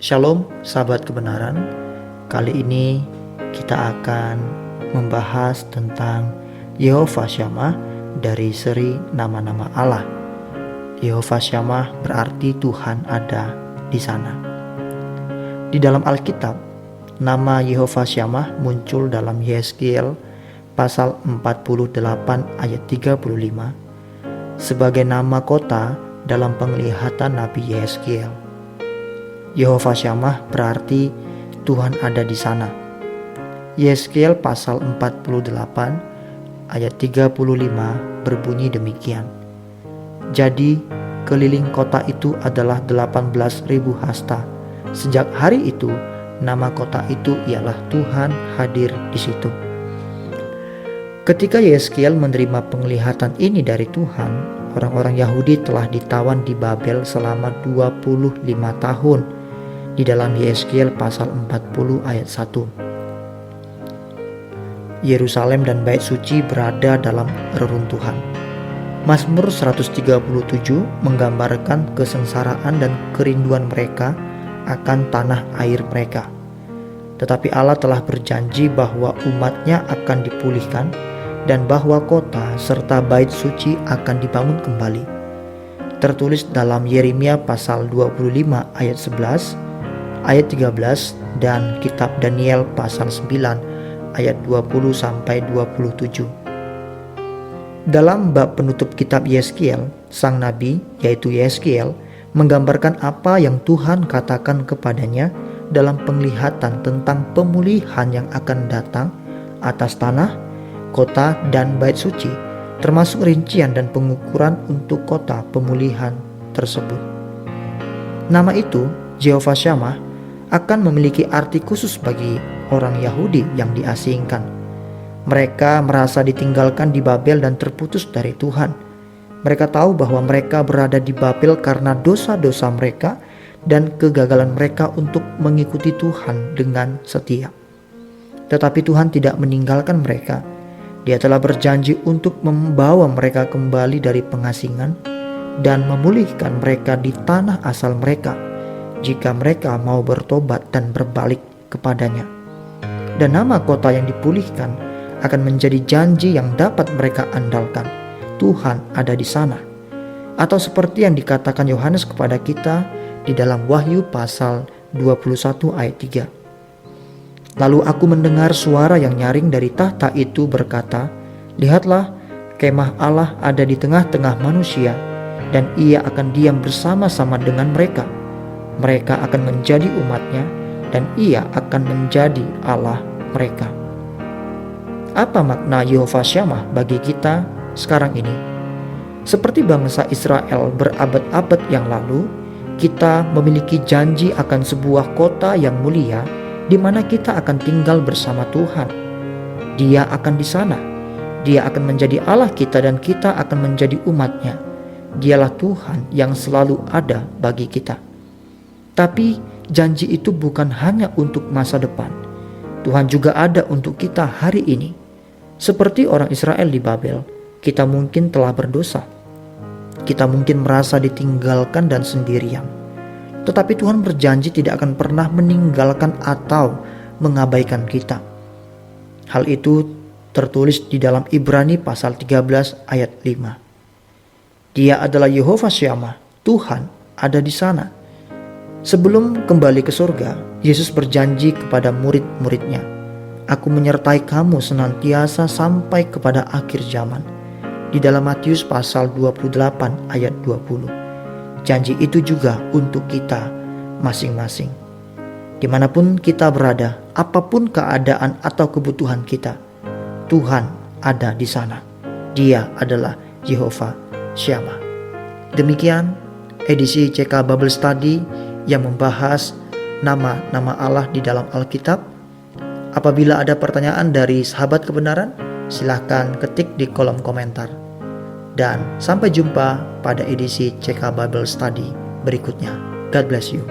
Shalom sahabat kebenaran. Kali ini kita akan membahas tentang Yehovah Shammah dari seri nama-nama Allah. Yehovah Shammah berarti Tuhan ada di sana. Di dalam Alkitab, nama Yehovah Shammah muncul dalam Yehezkiel pasal 48 ayat 35 sebagai nama kota dalam penglihatan Nabi Yehezkiel. Yehovah Shammah berarti Tuhan ada di sana. Yehezkiel pasal 48 ayat 35 berbunyi demikian. Jadi keliling kota itu adalah 18.000 hasta. Sejak hari itu nama kota itu ialah Tuhan hadir di situ. Ketika Yehezkiel menerima penglihatan ini dari Tuhan, orang-orang Yahudi telah ditawan di Babel selama 25 tahun. Di dalam Yehezkiel pasal 40 ayat 1. Yerusalem dan bait suci berada dalam reruntuhan. Mazmur 137 menggambarkan kesengsaraan dan kerinduan mereka akan tanah air mereka. Tetapi Allah telah berjanji bahwa umatnya akan dipulihkan dan bahwa kota serta bait suci akan dibangun kembali. Tertulis dalam Yeremia pasal 25 ayat 11, ayat 13 dan kitab Daniel pasal 9 ayat 20 sampai 27. Dalam bab penutup kitab Yehezkiel, sang nabi yaitu Yehezkiel menggambarkan apa yang Tuhan katakan kepadanya dalam penglihatan tentang pemulihan yang akan datang atas tanah, kota dan bait suci, termasuk rincian dan pengukuran untuk kota pemulihan tersebut. Nama itu, Yehovah Shammah, akan memiliki arti khusus bagi orang Yahudi yang diasingkan. Mereka merasa ditinggalkan di Babel dan terputus dari Tuhan. Mereka tahu bahwa mereka berada di Babel karena dosa-dosa mereka dan kegagalan mereka untuk mengikuti Tuhan dengan setia. Tetapi Tuhan tidak meninggalkan mereka. Dia telah berjanji untuk membawa mereka kembali dari pengasingan dan memulihkan mereka di tanah asal mereka jika mereka mau bertobat dan berbalik kepadanya. Dan nama kota yang dipulihkan akan menjadi janji yang dapat mereka andalkan. Tuhan ada di sana. Atau seperti yang dikatakan Yohanes kepada kita di dalam Wahyu pasal 21 ayat 3. Lalu aku mendengar suara yang nyaring dari tahta itu berkata, "Lihatlah, kemah Allah ada di tengah-tengah manusia, dan ia akan diam bersama-sama dengan mereka. Mereka akan menjadi umatnya, dan ia akan menjadi Allah mereka." Apa makna Yehovah Shammah bagi kita sekarang ini? Seperti bangsa Israel berabad-abad yang lalu, kita memiliki janji akan sebuah kota yang mulia di mana kita akan tinggal bersama Tuhan. Dia akan di sana. Dia akan menjadi Allah kita dan kita akan menjadi umatnya. Dialah Tuhan yang selalu ada bagi kita. Tapi janji itu bukan hanya untuk masa depan. Tuhan juga ada untuk kita hari ini. Seperti orang Israel di Babel, kita mungkin telah berdosa. Kita mungkin merasa ditinggalkan dan sendirian. Tetapi Tuhan berjanji tidak akan pernah meninggalkan atau mengabaikan kita. Hal itu tertulis di dalam Ibrani pasal 13 ayat 5. Dia adalah Yehovah Shammah, Tuhan ada di sana. Sebelum kembali ke surga, Yesus berjanji kepada murid-muridnya, "Aku menyertai kamu senantiasa sampai kepada akhir zaman." Di dalam Matius pasal 28 ayat 20. Janji itu juga untuk kita masing-masing. Dimanapun kita berada, apapun keadaan atau kebutuhan kita, Tuhan ada di sana. Dia adalah Yehovah Shammah. Demikian edisi CK Bible Study yang membahas nama-nama Allah di dalam Alkitab. Apabila ada pertanyaan dari sahabat kebenaran, silahkan ketik di kolom komentar. Dan sampai jumpa pada edisi CK Bible Study berikutnya. God bless you.